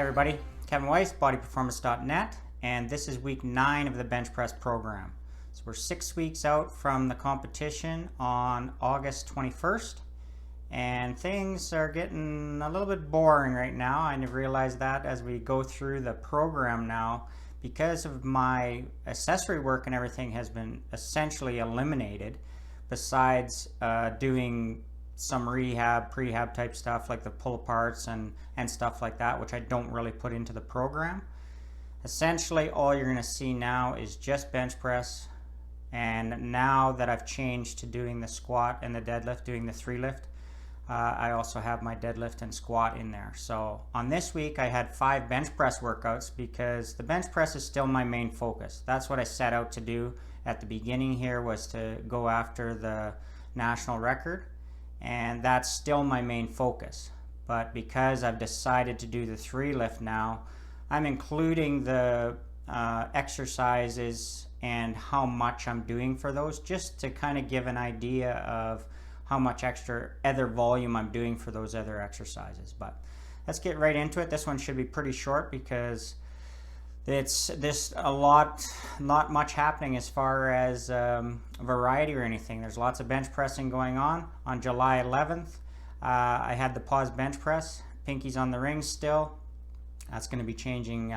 everybody, Kevin Weiss, bodyperformance.net, and this is week 9 of the bench press program. So we're 6 weeks out from the competition on August 21st, and things are getting a little bit boring right now. I realize that as we go through the program now, because of my accessory work and everything has been essentially eliminated, besides doing some rehab, prehab type stuff like the pull aparts and stuff like that, which I don't really put into the program. Essentially all you're going to see now is just bench press, and now that I've changed to doing the squat and the deadlift, doing the 3 lift, I also have my deadlift and squat in there. So on this week I had 5 bench press workouts because the bench press is still my main focus. That's what I set out to do at the beginning here, was to go after the national record, and that's still my main focus. But because I've decided to do the 3 lift now, I'm including the exercises and how much I'm doing for those, just to kind of give an idea of how much extra other volume I'm doing for those other exercises. But let's get right into it. This one should be pretty short because there's not much happening as far as variety or anything. There's lots of bench pressing going on. On July 11th, I had the pause bench press, Pinkies on the rings still. That's going to be changing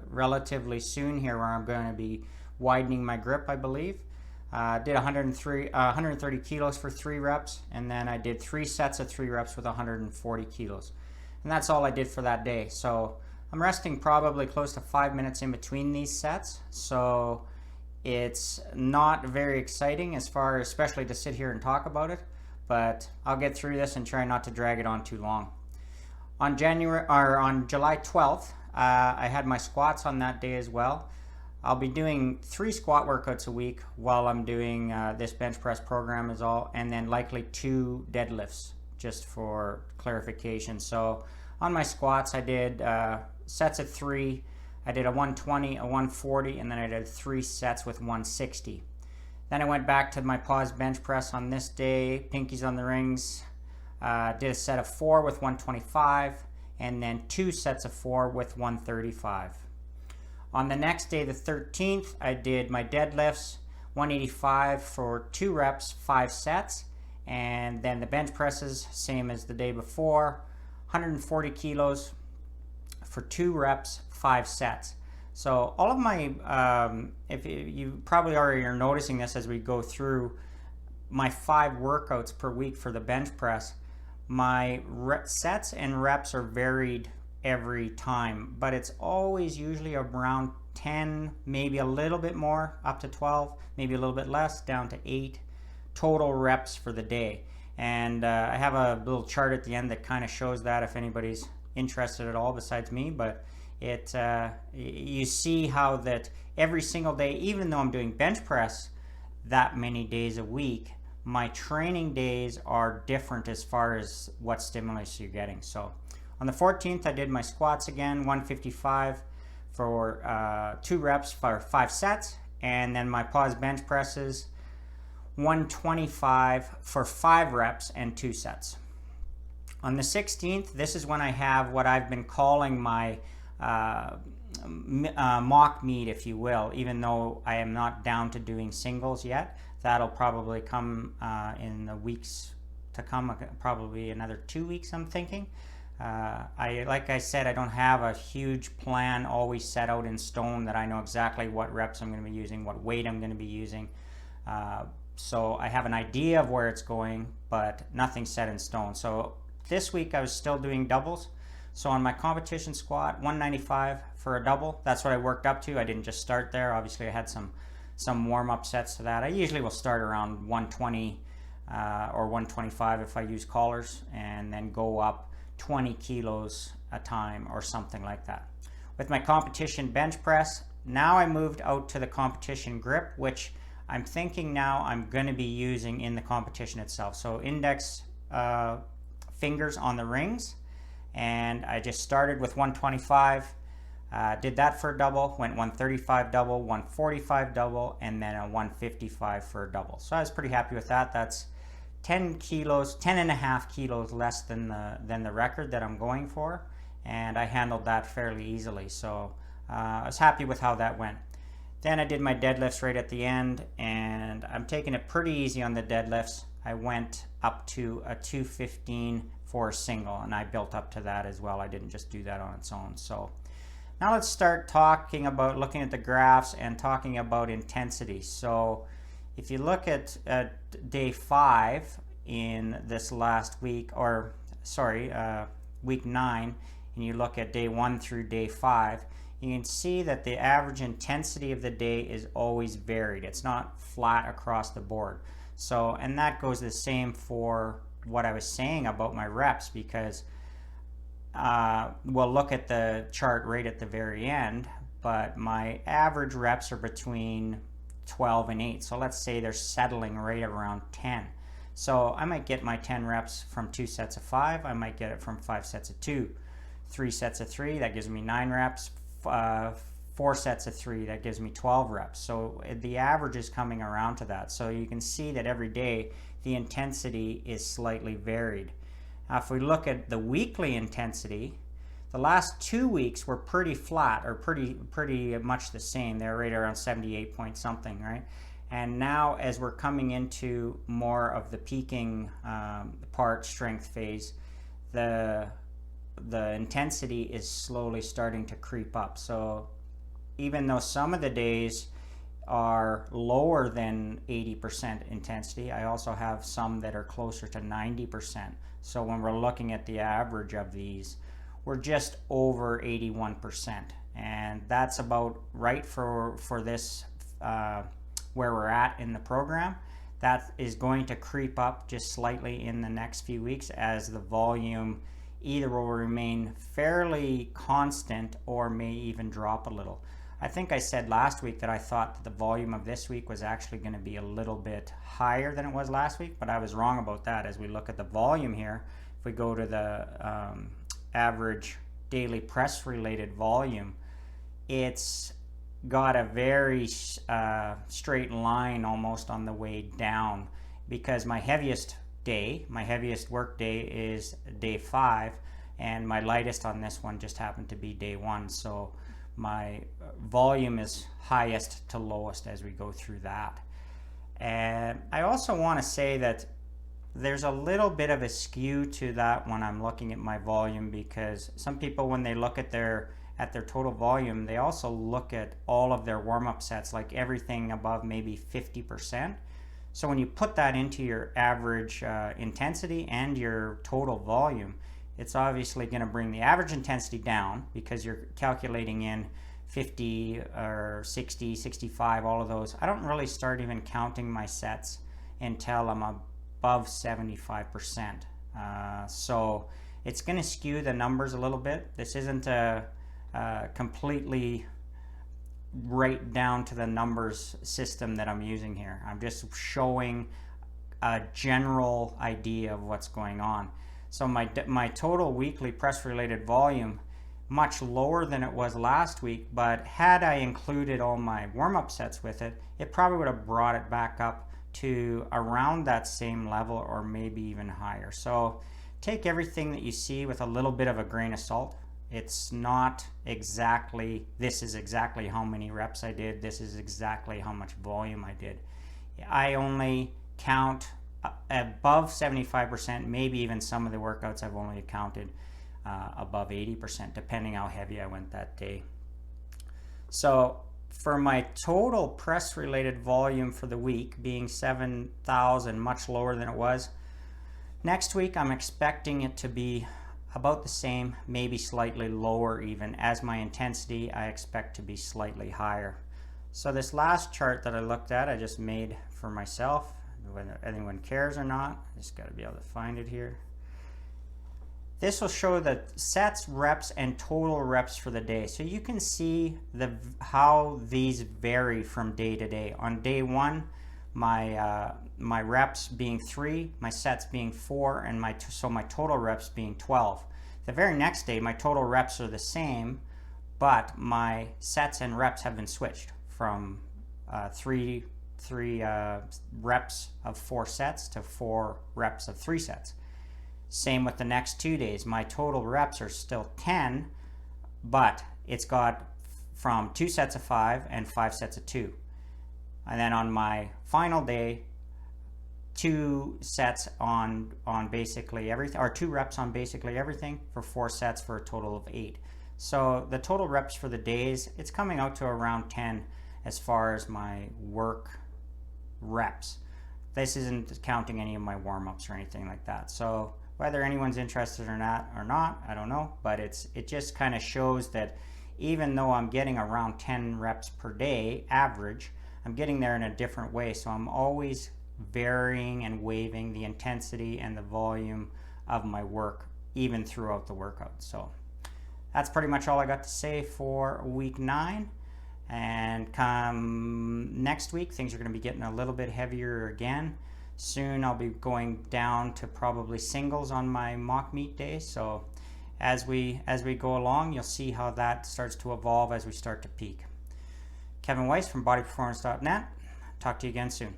relatively soon here, where I'm going to be widening my grip, I believe. Did 130 kilos for 3 reps, and then I did 3 sets of 3 reps with 140 kilos. And that's all I did for that day. So I'm resting probably close to 5 minutes in between these sets. So it's not very exciting as far, especially to sit here and talk about it, but I'll get through this and try not to drag it on too long. On July 12th, I had my squats on that day as well. I'll be doing 3 squat workouts a week while I'm doing this bench press program is all, and then likely 2 deadlifts, just for clarification. So on my squats, I did sets of 3. I did a 120, a 140, and then I did 3 sets with 160. Then I went back to my pause bench press on this day, Pinkies on the rings. Did a set of 4 with 125, and then 2 sets of 4 with 135. On the next day, the 13th, I did my deadlifts, 185 for 2 reps, 5 sets, and then the bench presses, same as the day before, 140 kilos for 2 reps, 5 sets. So all of my, if you probably already are noticing this as we go through my 5 workouts per week for the bench press, my sets and reps are varied every time, but it's always usually around 10, maybe a little bit more, up to 12, maybe a little bit less, down to 8 total reps for the day. And I have a little chart at the end that kind of shows that if anybody's interested at all besides me. But it you see how that every single day, even though I'm doing bench press that many days a week, my training days are different as far as what stimulus you're getting. So on the 14th, I did my squats again, 155 for 2 reps for 5 sets, and then my pause bench presses, 125 for 5 reps and 2 sets. On the 16th, this is when I have what I've been calling my mock meet, if you will, even though I am not down to doing singles yet. That'll probably come in the weeks to come, probably another 2 weeks, I'm thinking. Like I said, I don't have a huge plan always set out in stone that I know exactly what reps I'm going to be using, what weight I'm going to be using. So I have an idea of where it's going, but nothing set in stone. So this week I was still doing doubles. So on my competition squat, 195 for a double. That's what I worked up to. I didn't just start there. Obviously I had some warm-up sets to that. I usually will start around 120 or 125 if I use collars, and then go up 20 kilos a time or something like that. With my competition bench press, now I moved out to the competition grip, which I'm thinking now I'm going to be using in the competition itself. So index fingers on the rings, and I just started with 125, did that for a double, went 135 double, 145 double, and then a 155 for a double. So I was pretty happy with that. That's 10 kilos, 10 and a half kilos less than the record that I'm going for, and I handled that fairly easily. So I was happy with how that went. Then I did my deadlifts right at the end, and I'm taking it pretty easy on the deadlifts. I went up to a 215 for a single, and I built up to that as well. I didn't just do that on its own. So now let's start talking about looking at the graphs and talking about intensity. So if you look at day 5 in this last week, or sorry, week 9, and you look at day 1 through day 5, you can see that the average intensity of the day is always varied. It's not flat across the board. So, and that goes the same for what I was saying about my reps, because we'll look at the chart right at the very end, but my average reps are between 12 and 8. So let's say they're settling right around 10. So I might get my 10 reps from 2 sets of 5. I might get it from 5 sets of 2. 3 sets of 3, that gives me 9 reps. 4 sets of 3, that gives me 12 reps. So the average is coming around to that. So you can see that every day the intensity is slightly varied. Now if we look at the weekly intensity, the last 2 weeks were pretty flat, or pretty much the same. They're right around 78 point something, right? And now as we're coming into more of the peaking part strength phase, the intensity is slowly starting to creep up. So even though some of the days are lower than 80% intensity, I also have some that are closer to 90%. So when we're looking at the average of these, we're just over 81%, and that's about right for this where we're at in the program. That is going to creep up just slightly in the next few weeks as the volume either will remain fairly constant or may even drop a little. I think I said last week that I thought that the volume of this week was actually going to be a little bit higher than it was last week, but I was wrong about that. As we look at the volume here, if we go to the average daily press related volume, it's got a very straight line almost on the way down, because my heaviest work day is day 5, and my lightest on this one just happened to be day 1. So my volume is highest to lowest as we go through that. And I also want to say that there's a little bit of a skew to that when I'm looking at my volume, because some people, when they look at their total volume, they also look at all of their warm-up sets, like everything above maybe 50%. So when you put that into your average intensity and your total volume, it's obviously going to bring the average intensity down, because you're calculating in 50 or 60, 65, all of those. I don't really start even counting my sets until I'm above 75%. So it's going to skew the numbers a little bit. This isn't a completely right down to the numbers system that I'm using here. I'm just showing a general idea of what's going on. So my total weekly press related volume, much lower than it was last week, but had I included all my warm-up sets with it, it probably would have brought it back up to around that same level, or maybe even higher. So take everything that you see with a little bit of a grain of salt. It's not exactly, this is exactly how many reps I did, this is exactly how much volume I did. I only count above 75%, maybe even some of the workouts I've only counted above 80%, depending how heavy I went that day. So for my total press related volume for the week being 7,000, much lower than it was, next week I'm expecting it to be about the same, maybe slightly lower even. As my intensity, I expect to be slightly higher. So this last chart that I looked at, I just made for myself, whether anyone cares or not. I just got to be able to find it here. This will show the sets, reps, and total reps for the day. So you can see how these vary from day to day. On day 1, my reps being 3, my sets being 4, and so my total reps being 12. The very next day, my total reps are the same, but my sets and reps have been switched from 3 reps of 4 sets to 4 reps of 3 sets. Same with the next 2 days. My total reps are still 10, but it's got from 2 sets of 5 and 5 sets of 2. And then on my final day, 2 sets on basically everything, or 2 reps on basically everything for 4 sets for a total of 8. So the total reps for the days, it's coming out to around 10 as far as my work reps. This isn't counting any of my warm-ups or anything like that. So whether anyone's interested or not, I don't know, but it just kind of shows that even though I'm getting around 10 reps per day average, I'm getting there in a different way. So I'm always varying and waiving the intensity and the volume of my work even throughout the workout. So that's pretty much all I got to say for week 9. And come next week, things are going to be getting a little bit heavier again. Soon I'll be going down to probably singles on my mock meet day. So as we go along, you'll see how that starts to evolve as we start to peak. Kevin Weiss from bodyperformance.net. Talk to you again soon.